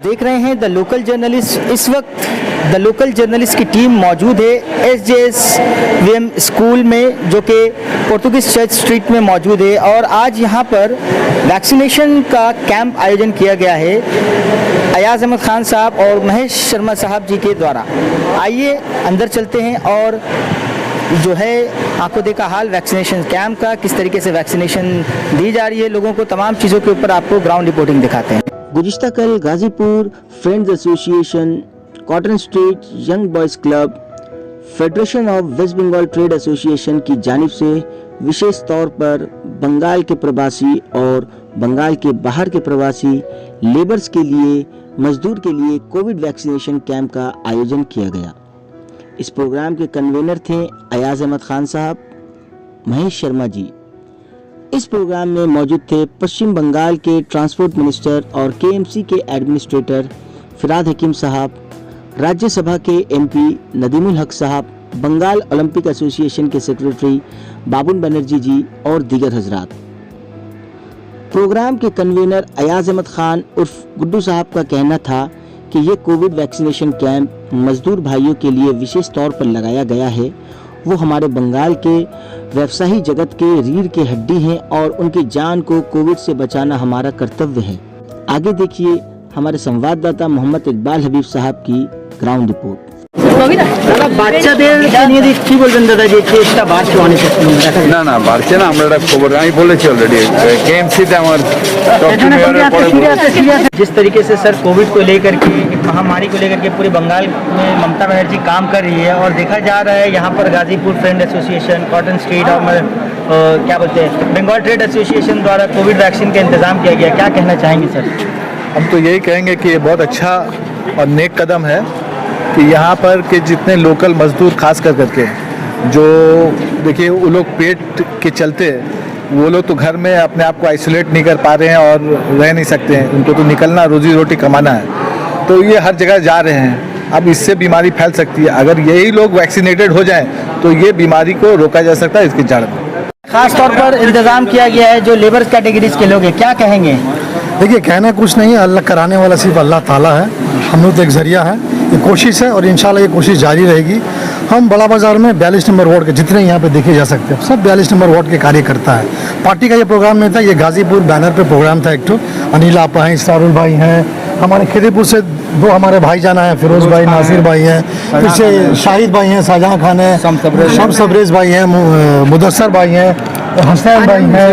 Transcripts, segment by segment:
देख रहे हैं द लोकल जर्नलिस्ट। इस वक्त द लोकल जर्नलिस्ट की टीम मौजूद है SJSVM स्कूल में, जो कि पोर्तुगीज चर्च स्ट्रीट में मौजूद है। और आज यहाँ पर वैक्सीनेशन का कैंप आयोजन किया गया है अयाज अहमद खान साहब और महेश शर्मा साहब जी के द्वारा। आइए अंदर चलते हैं और जो है आंखों देखा हाल वैक्सीनेशन कैंप का, किस तरीके से वैक्सीनेशन दी जा रही है लोगों को, तमाम चीज़ों के ऊपर आपको ग्राउंड रिपोर्टिंग दिखाते हैं। गुज़िश्ता कल Ghazipur friends association, cotton street young boys club, federation of west Bengal trade association की जानिब से विशेष तौर पर बंगाल के प्रवासी और बंगाल के बाहर के प्रवासी लेबर्स के लिए, मजदूर के लिए कोविड वैक्सीनेशन कैंप का आयोजन किया गया। इस प्रोग्राम के कन्वीनर थे अयाज अहमद खान साहब, महेश शर्मा जी। इस प्रोग्राम में मौजूद थे पश्चिम बंगाल के ट्रांसपोर्ट मिनिस्टर और KMC के एडमिनिस्ट्रेटर फिराद हकीम साहब, राज्यसभा के MP नदीमुल हक साहब, बंगाल ओलंपिक एसोसिएशन के सेक्रेटरी बाबुल बनर्जी जी और दीगर हजरात। प्रोग्राम के कन्वीनर अयाज अहमद खान उर्फ गुड्डू साहब का कहना था कि ये कोविड वैक्सीनेशन कैंप मजदूर भाइयों के लिए विशेष तौर पर लगाया गया है। वो हमारे बंगाल के व्यवसायी जगत के रीढ़ की हड्डी हैं और उनकी जान को कोविड से बचाना हमारा कर्तव्य है। आगे देखिए हमारे संवाददाता मोहम्मद इकबाल हबीब साहब की ग्राउंड रिपोर्ट। বাচ্চাদের নিয়ে কি বলবেন দাদা, যে কেসটা বাড়ছে অনেক? না না বাড়ছে না, আমরা একটা খবর আমি বলেছি অলরেडी KMC তে আমার जिस तरीके से सर कोविड को लेकर के, एक महामारी को लेकर के पूरे बंगाल में ममता बनर्जी काम कर रही है और देखा जा रहा है यहाँ पर Ghazipur friend association, cotton street और क्या बोलते हैं बंगाल ट्रेड एसोसिएशन द्वारा कोविड वैक्सीन का इंतजाम किया गया, क्या कहना चाहेंगे सर? हम तो यही कहेंगे कि ये बहुत अच्छा और नेक कदम है कि यहाँ पर के जितने लोकल मजदूर खास कर करके जो देखिए वो लोग पेट के चलते वो लोग तो घर में अपने आप को आइसोलेट नहीं कर पा रहे हैं और रह नहीं सकते हैं, उनको तो निकलना रोजी रोटी कमाना है, तो ये हर जगह जा रहे हैं। अब इससे बीमारी फैल सकती है, अगर यही लोग वैक्सीनेटेड हो जाएं तो ये बीमारी को रोका जा सकता है इसकी जड़ में। खास तौर पर इंतजाम किया गया है जो लेबर कैटेगरीज के लोग हैं, क्या कहेंगे? देखिए कहना कुछ नहीं है, अल्लाह कराने वाला सिर्फ अल्लाह ताला है, हम लोग तो एक जरिया है। ये कोशिश है और इंशाल्लाह ये कोशिश जारी रहेगी। हम बड़ा बाजार में 42 नंबर वार्ड के जितने यहाँ पे देखे जा सकते हैं सब 42 नंबर वार्ड के कार्यकर्ता है। पार्टी का ये प्रोग्राम नहीं था, ये गाजीपुर बैनर पे प्रोग्राम था। एक तो अनिल आपा हैं, इस्तारुल भाई हैं, हमारे खिदीपुर से दो हमारे भाई जाना है, फिरोज भाई, नासिर भाई हैं, फिर से शाहिद भाई हैं, शाहजहां खान है, शम्स सबरेज भाई हैं, मुदस्सर भाई हैं, हसनैन भाई हैं,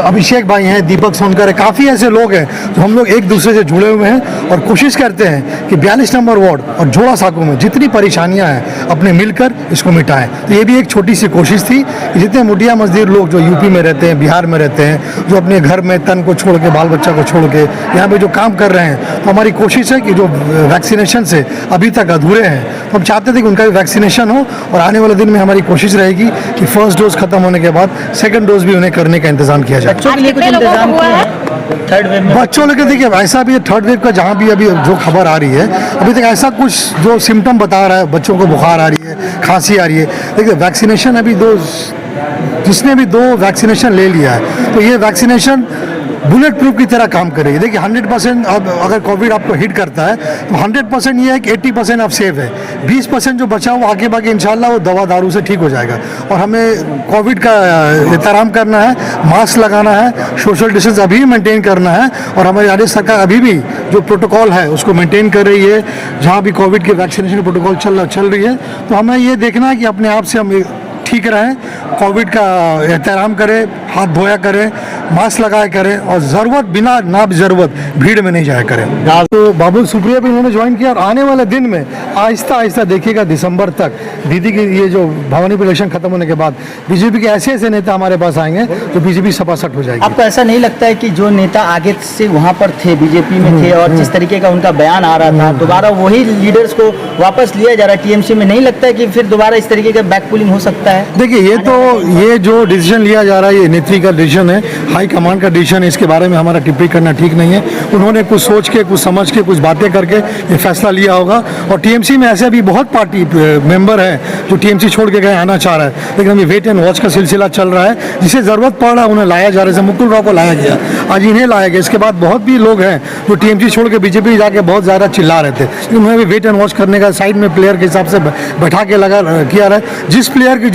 अभिषेक भाई हैं, दीपक सोनकर है। काफ़ी ऐसे लोग हैं जो हम लोग एक दूसरे से जुड़े हुए हैं और कोशिश करते हैं कि 42 नंबर वार्ड और जोड़ा साकू में जितनी परेशानियां हैं अपने मिलकर इसको मिटाएं। तो ये भी एक छोटी सी कोशिश थी कि जितने मुडिया मजदूर लोग जो यूपी में रहते हैं, बिहार में रहते हैं, जो अपने घर में तन को छोड़ के, बाल बच्चा को छोड़ के यहाँ पे जो काम कर रहे हैं, तो हमारी कोशिश है कि जो वैक्सीनेशन से अभी तक अधूरे हैं, तो हम चाहते थे कि उनका भी वैक्सीनेशन हो और आने वाले दिन में हमारी कोशिश रहेगी कि फर्स्ट डोज खत्म होने के बाद सेकंड डोज भी उन्हें करने का इंतजाम किया जाए। बच्चों के लिए कुछ इंतजाम किया है थर्ड वेव में? बच्चों लेकर देखिए ऐसा भी थर्ड वेव का जहाँ भी अभी जो खबर आ रही है, अभी तक ऐसा कुछ जो सिम्टम बता रहा है, बच्चों को बुखार आ रही है, खांसी आ रही है। देखिए वैक्सीनेशन अभी जिसने भी 2 वैक्सीनेशन ले लिया है तो ये वैक्सीनेशन बुलेट प्रूफ की तरह काम करेगी। देखिए 100% अब अगर कोविड आपको हिट करता है तो 100% ये है कि 80% आप सेफ है, 20% जो बचा वो आगे बाकी इंशाल्लाह वो दवा दारू से ठीक हो जाएगा। और हमें कोविड का एहतराम करना है, मास्क लगाना है, सोशल डिस्टेंस अभी भी मेंटेन करना है और हमारी राज्य सरकार अभी भी जो प्रोटोकॉल है उसको मेंटेन कर रही है। जहाँ भी कोविड के वैक्सीनेशन प्रोटोकॉल चल रही है, तो हमें ये देखना है कि अपने आप से हम ठीक रहें, कोविड का एहतराम करें, हाथ धोया करें, मास्क लगाया करें और ज़रूरत बिना ना ज़रूरत भीड़ में नहीं जाया करें। तो बाबुल सुप्रिया भी उन्होंने ज्वाइन किया और आने वाले दिन में आहिस्ता आहिस्ता देखिएगा दिसंबर तक दीदी की ये जो भवानी इलेक्शन खत्म होने के बाद बीजेपी के ऐसे ऐसे नेता हमारे पास आएंगे तो बीजेपी सपासट हो जाएगी। आपको ऐसा नहीं लगता है कि जो नेता आगे से वहाँ पर थे, बीजेपी में थे और जिस तरीके का उनका बयान आ रहा था, दोबारा वही लीडर्स को वापस लिया जा रहा है TMC में? नहीं लगता है कि फिर दोबारा इस तरीके का बैक पुलिंग हो सकता है? देखिए ये जो डिसीजन लिया जा रहा है ये नेत्री का डिसीजन है, हाई कमांड का डिसीजन है। इसके बारे में हमारा टिप्पणी करना ठीक नहीं है। उन्होंने कुछ सोच के, कुछ समझ के, कुछ बातें करके ये फैसला लिया होगा। और टीएमसी में ऐसे भी बहुत पार्टी मेंबर हैं जो टीएमसी छोड़ के गए आना चाह रहा है, लेकिन अभी वेट एंड वॉच का सिलसिला चल रहा है। जिसे ज़रूरत पड़ रहा है उन्हें लाया जा रहा है। जैसे मुकुल राव को लाया गया, आज इन्हें लाया गया। इसके बाद बहुत भी लोग हैं जो टीएमसी छोड़ के बीजेपी जाके बहुत ज़्यादा चिल्ला रहे थे, लेकिन उन्हें भी वेट एंड वॉच करने का साइड में प्लेयर के हिसाब से बैठा के लगा किया रहा है। जिस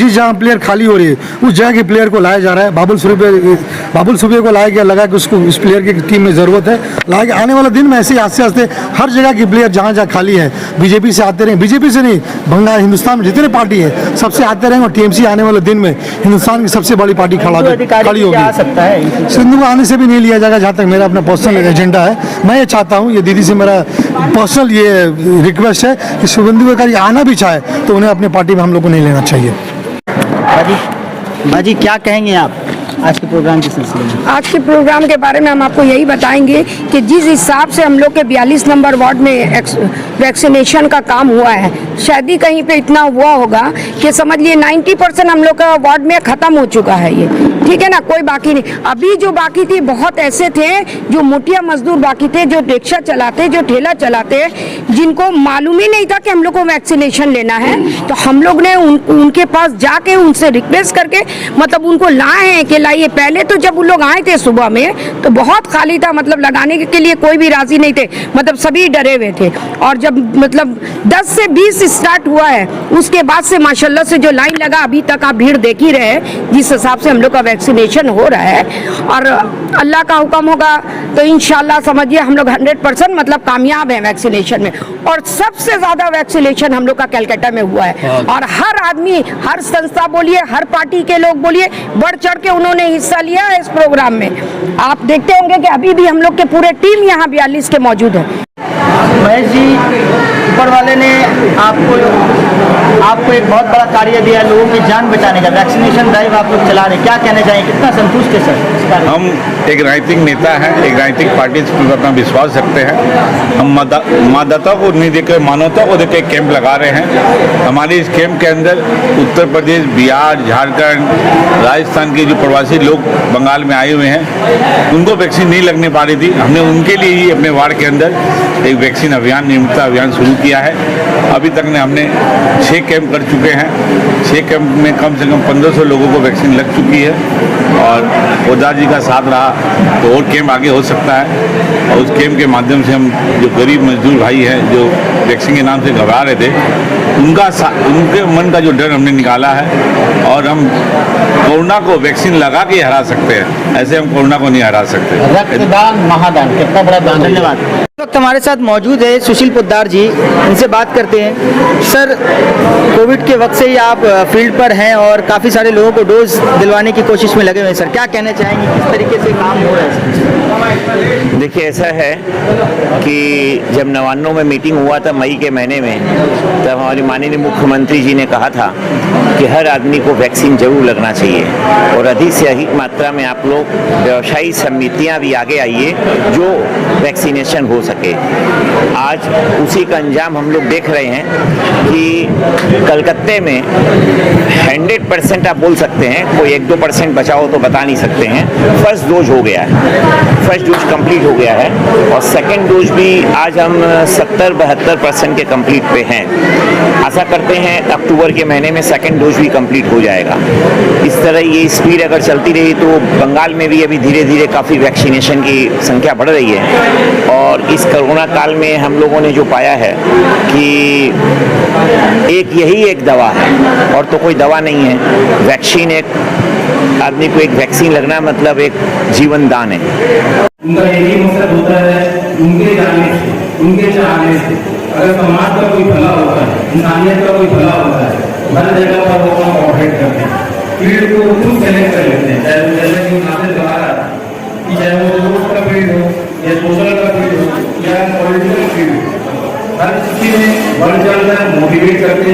जहाँ प्लेयर खाली हो रही है उस जगह के प्लेयर को लाया जा रहा है। बाबुल सुबे को लाया गया, लगा कि उसको उस प्लेयर की टीम में ज़रूरत है, लाया गया। आने वाला दिन में ऐसे ही आस्ते आस्ते हर जगह की प्लेयर जहाँ जहाँ खाली है बीजेपी से आते रहें, बीजेपी से नहीं, बंगाल हिंदुस्तान में जितने पार्टी है सबसे आते रहेंगे। और टीएमसी आने वाले दिन में हिंदुस्तान की सबसे बड़ी पार्टी खड़ी होगी। सिंधु को आने से भी नहीं लिया जाएगा, जहाँ तक मेरा अपना पर्सनल एजेंडा है। मैं ये चाहता हूँ, ये दीदी से मेरा पर्सनल ये रिक्वेस्ट है कि शुभेंदु अधिकारी आना भी चाहे तो उन्हें अपनी पार्टी में हम लोग को नहीं लेना चाहिए। बाजी क्या कहेंगे आप आज के प्रोग्राम के सिलसिले में? आज के प्रोग्राम के बारे में हम आपको यही बताएंगे कि जिस हिसाब से हम लोग के 42 नंबर वार्ड में वैक्सीनेशन का काम हुआ है, शायद ही कहीं पे इतना हुआ होगा कि समझ लिए 90% हम लोग का वार्ड में ख़त्म हो चुका है ये, ठीक है ना। कोई बाकी नहीं। अभी जो बाकी थी बहुत ऐसे थे जो मोटिया मजदूर बाकी थे, जो रिक्शा चलाते, जो ठेला चलाते, जिनको मालूम ही नहीं था कि हम लोग को वैक्सीनेशन लेना है। तो हम लोग ने उनके पास जाके उनसे रिक्वेस्ट करके मतलब उनको लाए हैं कि लाइए। पहले तो जब उन लोग आए थे सुबह में तो बहुत खाली था, मतलब लगाने के लिए कोई भी राजी नहीं थे, मतलब सभी डरे हुए थे। और जब मतलब 10 से 20 स्टार्ट हुआ है उसके बाद से माशाल्लाह से जो लाइन लगा, अभी तक आप भीड़ देख ही रहे हैं जिस हिसाब से हम लोग का वैक्सीनेशन हो रहा है। और अल्लाह का हुक्म होगा तो इंशाल्लाह समझिए हम लोग 100% मतलब कामयाब हैं वैक्सीनेशन में। और सबसे ज़्यादा वैक्सीनेशन हम लोग का कलकत्ता में हुआ है। और हर आदमी, हर संस्था बोलिए, हर पार्टी के लोग बोलिए, बढ़ चढ़ के उन्होंने हिस्सा लिया है इस प्रोग्राम में। आप देखते होंगे कि अभी भी हम लोग के पूरे टीम यहाँ 42 के मौजूद है। महेश जी, ऊपर वाले ने आपको एक बहुत बड़ा कार्य दिया, लोगों की जान बचाने का। वैक्सीनेशन ड्राइव आप लोग चला रहे हैं, क्या कहना चाहेंगे, कितना संतुष्ट है सर? हम एक राजनीतिक नेता हैं, एक राजनीतिक पार्टी पर अपना विश्वास रखते हैं। हम मतदाता को नहीं देकर मानवता को देकर कैंप लगा रहे हैं। हमारे इस कैंप के अंदर उत्तर प्रदेश, बिहार, झारखंड, राजस्थान के जो प्रवासी लोग बंगाल में आए हुए हैं उनको वैक्सीन नहीं लगने पा रही थी। हमने उनके लिए ही अपने वार्ड के अंदर एक वैक्सीन अभियान, नियमितता अभियान शुरू किया है। अभी तक हमने 6 कैंप कर चुके हैं। 6 कैंप में कम से कम 1500 लोगों को वैक्सीन लग चुकी है। और खुदा जी का साथ रहा तो और कैंप आगे हो सकता है। और उस कैंप के माध्यम से हम जो गरीब मजदूर भाई हैं जो वैक्सीन के नाम से घबरा रहे थे उनके मन का जो डर हमने निकाला है। और हम कोरोना को वैक्सीन लगा के हरा सकते हैं, ऐसे हम कोरोना को नहीं हरा सकते। रक्तदान महादान, कितना बड़ा दान। धन्यवाद। इस वक्त हमारे साथ मौजूद है सुशील पोद्दार जी, इनसे बात करते हैं। सर, कोविड के वक्त से ही आप फील्ड पर हैं और काफ़ी सारे लोगों को डोज दिलवाने की कोशिश में लगे हुए हैं। सर, क्या कहना चाहेंगे, किस तरीके से काम हो रहा है? देखिए, ऐसा है कि जब नवान्नों में मीटिंग हुआ था मई के महीने में, तब हमारे माननीय मुख्यमंत्री जी ने कहा था कि हर आदमी को वैक्सीन जरूर लगना चाहिए। और अधिक से अधिक मात्रा में आप लोग व्यवसायी समितियां भी आगे आइए जो वैक्सीनेशन हो सके। आज उसी का अंजाम हम लोग देख रहे हैं कि कलकत्ते में 100% आप बोल सकते हैं, कोई 1-2% बचा हो तो बता नहीं सकते हैं, फर्स्ट डोज हो गया है, फर्स्ट डोज कंप्लीट हो गया है। और सेकंड डोज भी आज हम 70-72% के कंप्लीट पे हैं। आशा करते हैं अक्टूबर के महीने में सेकंड डोज भी कंप्लीट हो जाएगा। इस तरह ये स्पीड अगर चलती रही तो बंगाल में भी अभी धीरे धीरे काफ़ी वैक्सीनेशन की संख्या बढ़ रही है। और इस कोरोना काल में हम लोगों ने जो पाया है कि यही एक दवा है और तो कोई दवा नहीं है। वैक्सीन, एक आदमी को एक वैक्सीन लगना मतलब एक जीवन दान है। उनका यही मकसद होता है, उनके जाने से, उनके चाहने से अगर समाज का कोई भला होता है, इंसानियत का कोई भला होता है, हर जगह पर वो काम ऑपरेट करते हैं। फील्ड को खुद सेलेक्ट कर लेते हैं, चाहे जैसे कि नाते बता रहा कि चाहे वो स्पोर्ट्स का फील्ड हो या सोशल का फील्ड हो या पॉलिटिकल फील्ड हो, हर किसी में बढ़ चढ़ कर मोटिवेट करते